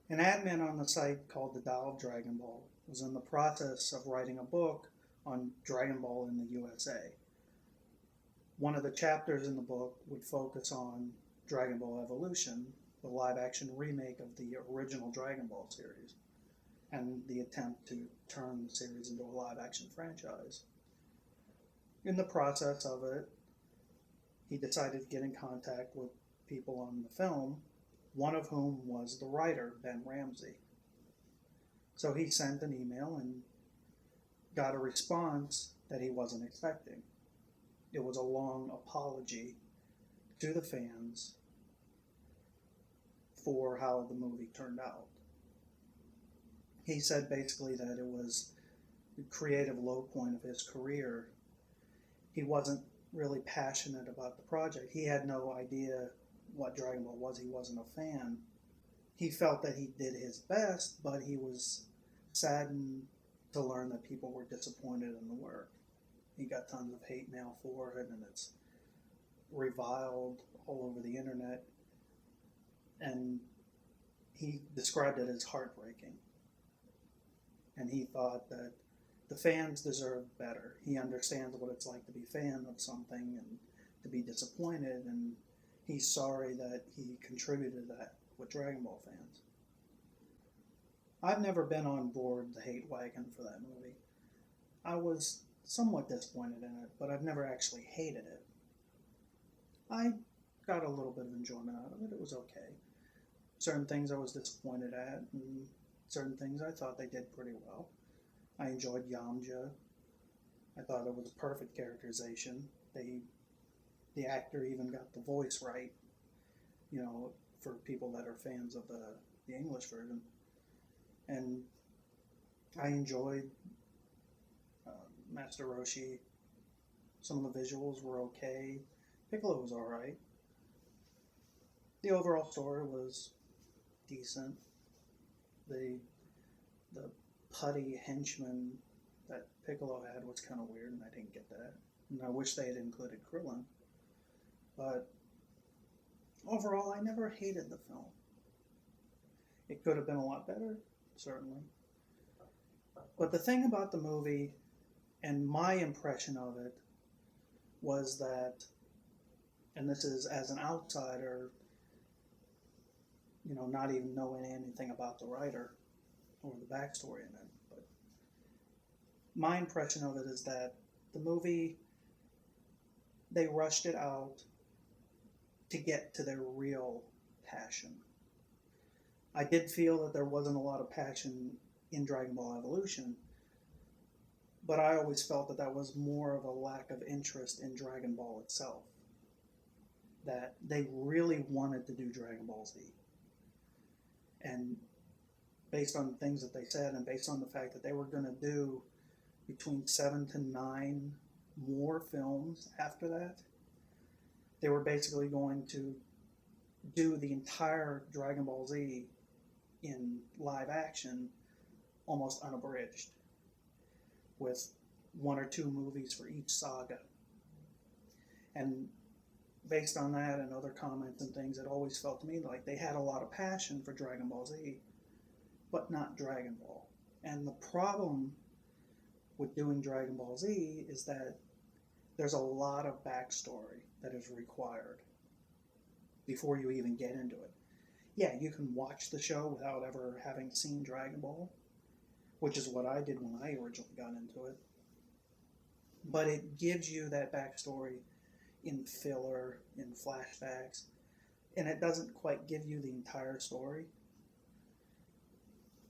An admin on the site called the Dial of Dragon Ball was in the process of writing a book on Dragon Ball in the USA. One of the chapters in the book would focus on Dragon Ball Evolution, the live action remake of the original Dragon Ball series, and the attempt to turn the series into a live action franchise. In the process of it, he decided to get in contact with people on the film, one of whom was the writer, Ben Ramsey. So he sent an email and got a response that he wasn't expecting. It was a long apology to the fans for how the movie turned out. He said basically that it was the creative low point of his career. He wasn't really passionate about the project. He had no idea what Dragon Ball was. He wasn't a fan. He felt that he did his best, but he was saddened to learn that people were disappointed in the work. He got tons of hate mail for it, and it's reviled all over the internet. And he described it as heartbreaking. And he thought that the fans deserve better. He understands what it's like to be a fan of something and to be disappointed, and he's sorry that he contributed to that with Dragon Ball fans. I've never been on board the hate wagon for that movie. I was somewhat disappointed in it, but I've never actually hated it. I got a little bit of enjoyment out of it. It was okay. Certain things I was disappointed at, and certain things I thought they did pretty well. I enjoyed Yamcha. I thought it was a perfect characterization. The actor even got the voice right, for people that are fans of the English version. And I enjoyed Master Roshi. Some of the visuals were okay. Piccolo was alright. The overall story was decent. The putty henchman that Piccolo had was kind of weird, and I didn't get that. And I wish they had included Krillin. But overall, I never hated the film. It could have been a lot better, certainly. But the thing about the movie, and my impression of it, was that, and this is as an outsider, not even knowing anything about the writer or the backstory in it, but my impression of it is that the movie, they rushed it out to get to their real passion. I did feel that there wasn't a lot of passion in Dragon Ball Evolution, but I always felt that that was more of a lack of interest in Dragon Ball itself. That they really wanted to do Dragon Ball Z. And based on things that they said, and based on the fact that they were going to do between 7 to 9 more films after that, they were basically going to do the entire Dragon Ball Z in live action, almost unabridged, with 1 or 2 movies for each saga. And based on that and other comments and things, it always felt to me like they had a lot of passion for Dragon Ball Z, but not Dragon Ball. And the problem with doing Dragon Ball Z is that there's a lot of backstory that is required before you even get into it. Yeah, you can watch the show without ever having seen Dragon Ball, which is what I did when I originally got into it. But it gives you that backstory in filler, in flashbacks, and it doesn't quite give you the entire story.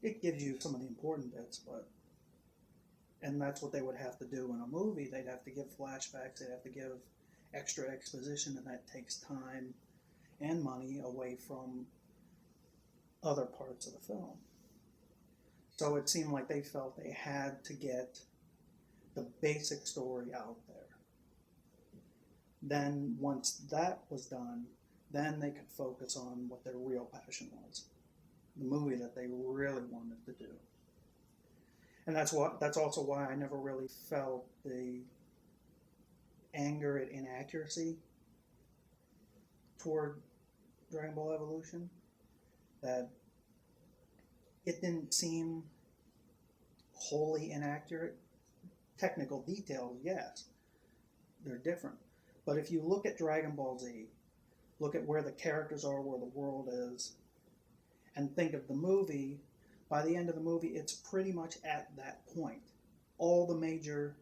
It gives you some of the important bits, and that's what they would have to do in a movie. They'd have to give flashbacks, they'd have to give extra exposition, and that takes time and money away from other parts of the film. So it seemed like they felt they had to get the basic story out there. Then once that was done, then they could focus on what their real passion was, the movie that they really wanted to do. And that's also why I never really felt the anger at inaccuracy toward Dragon Ball Evolution. That it didn't seem wholly inaccurate. Technical details, yes, they're different. But if you look at Dragon Ball Z, look at where the characters are, where the world is, and think of the movie, by the end of the movie, it's pretty much at that point. All the major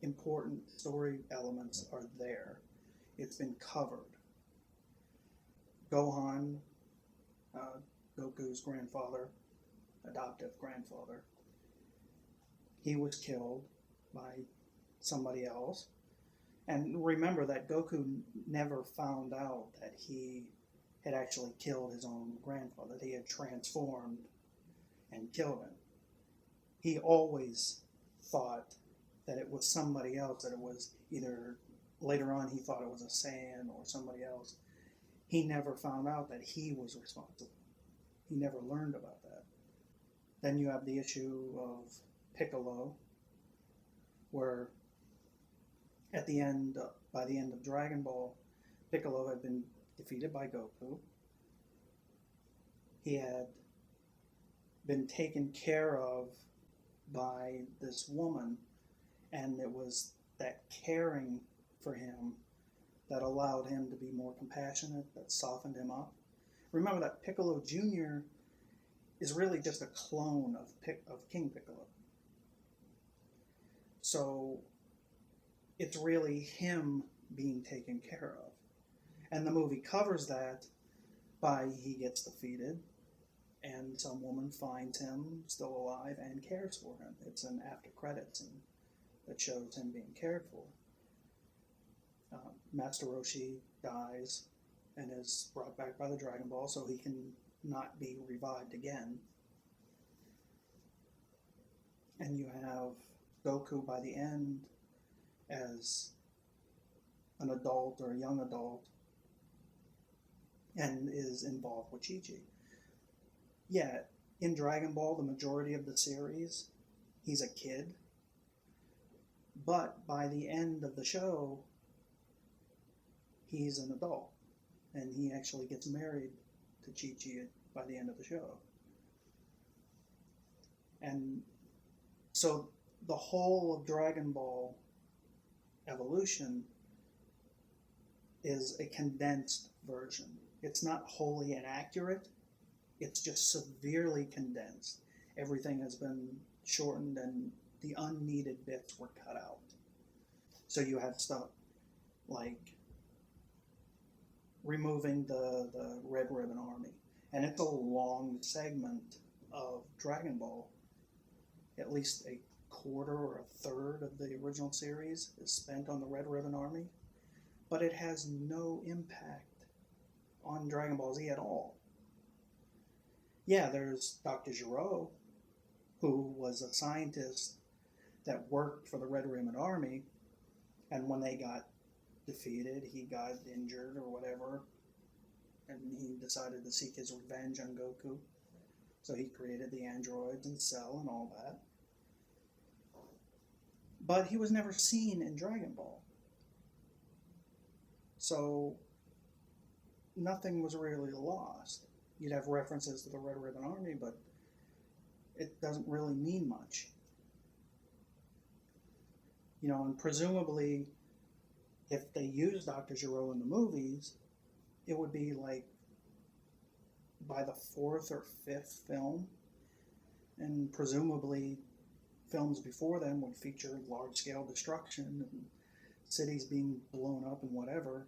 important story elements are there. It's been covered. Gohan, Goku's grandfather, adoptive grandfather, he was killed by somebody else. And remember that Goku never found out that he had actually killed his own grandfather, that he had transformed and killed him. He always thought that it was somebody else, that it was either, later on he thought it was a Saiyan or somebody else. He never found out that he was responsible. He never learned about that. Then you have the issue of Piccolo, where at the end, by the end of Dragon Ball, Piccolo had been defeated by Goku. He had been taken care of by this woman, and it was that caring for him that allowed him to be more compassionate, that softened him up. Remember that Piccolo Jr. is really just a clone of King Piccolo. So it's really him being taken care of. And the movie covers that by he gets defeated and some woman finds him still alive and cares for him. It's an after credit scene that shows him being cared for. Master Roshi dies and is brought back by the Dragon Ball so he can not be revived again. And you have Goku by the end as an adult or a young adult and is involved with Chi-Chi. Yeah, in Dragon Ball, the majority of the series, he's a kid. But by the end of the show, he's an adult. And he actually gets married to Chi-Chi by the end of the show. And so the whole of Dragon Ball Evolution is a condensed version. It's not wholly inaccurate. It's just severely condensed. Everything has been shortened and the unneeded bits were cut out. So you have stuff like removing the Red Ribbon Army. And it's a long segment of Dragon Ball. At least a quarter or a third of the original series is spent on the Red Ribbon Army. But it has no impact on Dragon Ball Z at all. Yeah, there's Dr. Gero, who was a scientist that worked for the Red Ribbon Army, and when they got defeated, he got injured or whatever, and he decided to seek his revenge on Goku. So he created the androids and Cell and all that. But he was never seen in Dragon Ball. So nothing was really lost. You'd have references to the Red Ribbon Army, but it doesn't really mean much. You know, and presumably, if they used Dr. Gero in the movies, it would be like by the fourth or fifth film, and presumably films before then would feature large-scale destruction and cities being blown up and whatever.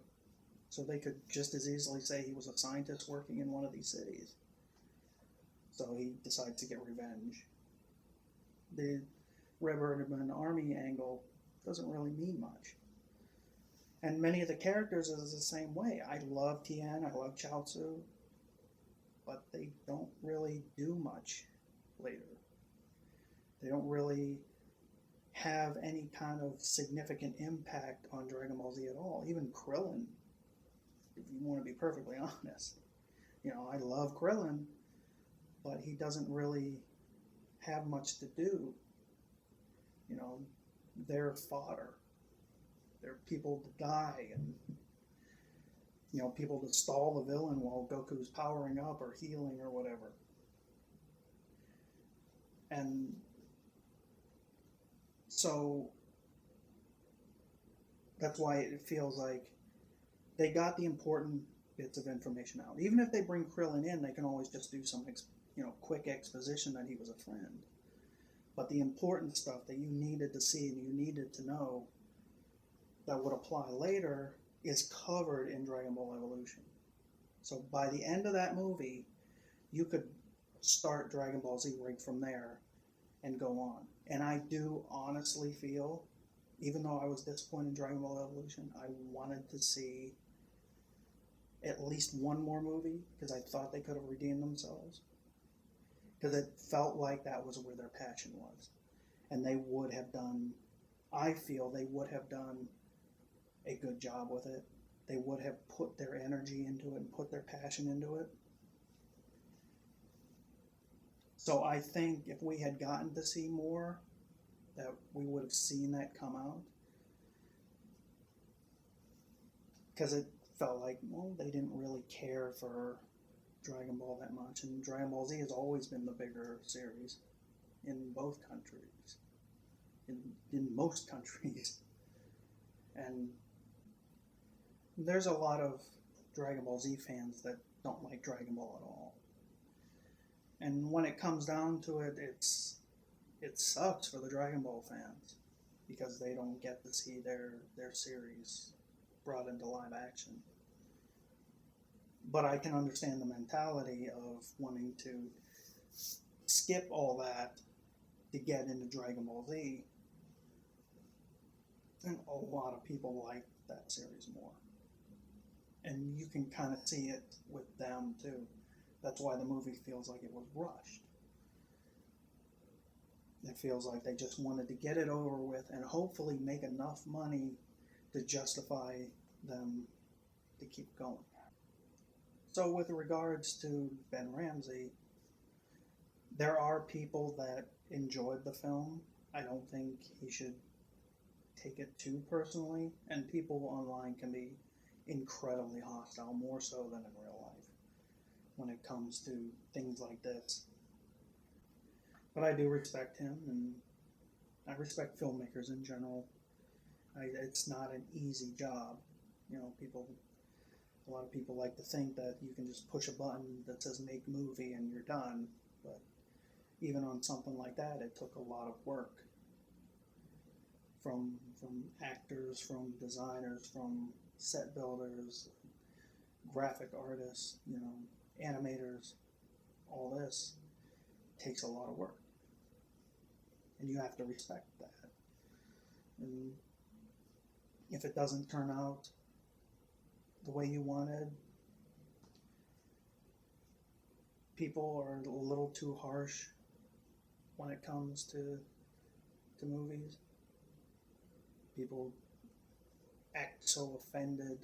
So they could just as easily say he was a scientist working in one of these cities. So he decides to get revenge. The Red Ribbon Army angle doesn't really mean much. And many of the characters is the same way. I love Tien, I love Chaozu, but they don't really do much later. They don't really have any kind of significant impact on Dragon Ball Z at all. Even Krillin, if you want to be perfectly honest. You know, I love Krillin, but he doesn't really have much to do. You know, they're fodder. They're people to die and, you know, people to stall the villain while Goku's powering up or healing or whatever. And so that's why it feels like they got the important bits of information out. Even if they bring Krillin in, they can always just do some, quick exposition that he was a friend. But the important stuff that you needed to see and you needed to know that would apply later is covered in Dragon Ball Evolution. So by the end of that movie, you could start Dragon Ball Z right from there and go on. And I do honestly feel, even though I was disappointed in Dragon Ball Evolution, I wanted to see at least one more movie because I thought they could have redeemed themselves. Because it felt like that was where their passion was. And they would have done, I feel they would have done a good job with it. They would have put their energy into it and put their passion into it. So I think if we had gotten to see more, that we would have seen that come out. Because it felt like, well, they didn't really care for Dragon Ball that much. And Dragon Ball Z has always been the bigger series in both countries. In most countries. And there's a lot of Dragon Ball Z fans that don't like Dragon Ball at all. And when it comes down to it, it sucks for the Dragon Ball fans because they don't get to see their series brought into live action. But I can understand the mentality of wanting to skip all that to get into Dragon Ball Z. And a lot of people like that series more. And you can kind of see it with them too. That's why the movie feels like it was rushed. It feels like they just wanted to get it over with and hopefully make enough money to justify them to keep going. So with regards to Ben Ramsey, there are people that enjoyed the film. I don't think he should take it too personally, and people online can be incredibly hostile, more so than in real life, when it comes to things like this. But I do respect him, and I respect filmmakers in general. It's not an easy job. A lot of people like to think that you can just push a button that says make movie and you're done. But even on something like that, it took a lot of work. From actors, from designers, from set builders, graphic artists, animators. All this takes a lot of work. And you have to respect that. And if it doesn't turn out the way you wanted, people are a little too harsh when it comes to movies. People act so offended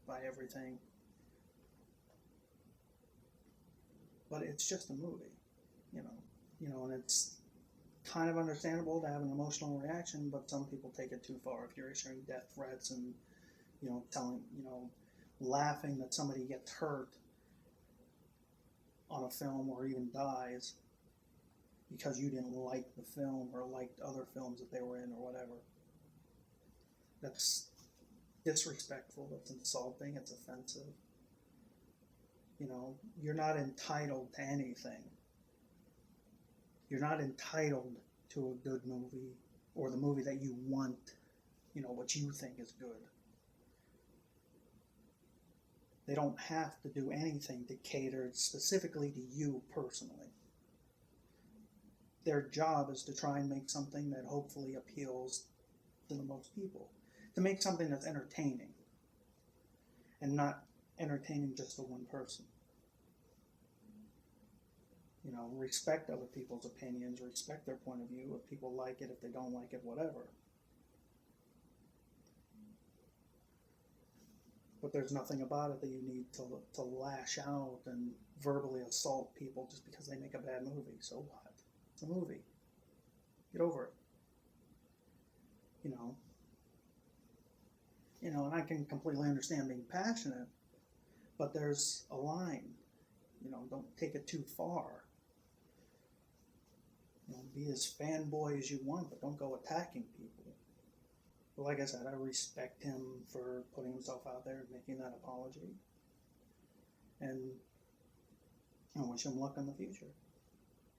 by everything. But it's just a movie, and it's kind of understandable to have an emotional reaction, but some people take it too far. If you're issuing death threats and, laughing that somebody gets hurt on a film or even dies because you didn't like the film or liked other films that they were in or whatever. That's disrespectful, it's insulting, it's offensive. You're not entitled to anything. You're not entitled to a good movie or the movie that you want, what you think is good. They don't have to do anything to cater specifically to you personally. Their job is to try and make something that hopefully appeals to the most people. To make something that's entertaining and not entertaining just to one person. Respect other people's opinions, respect their point of view. If people like it, if they don't like it, whatever. But there's nothing about it that you need to lash out and verbally assault people just because they make a bad movie. So what? It's a movie. Get over it. And I can completely understand being passionate, but there's a line. Don't take it too far. be as fanboy as you want, but don't go attacking people. But like I said, I respect him for putting himself out there and making that apology. And I wish him luck in the future.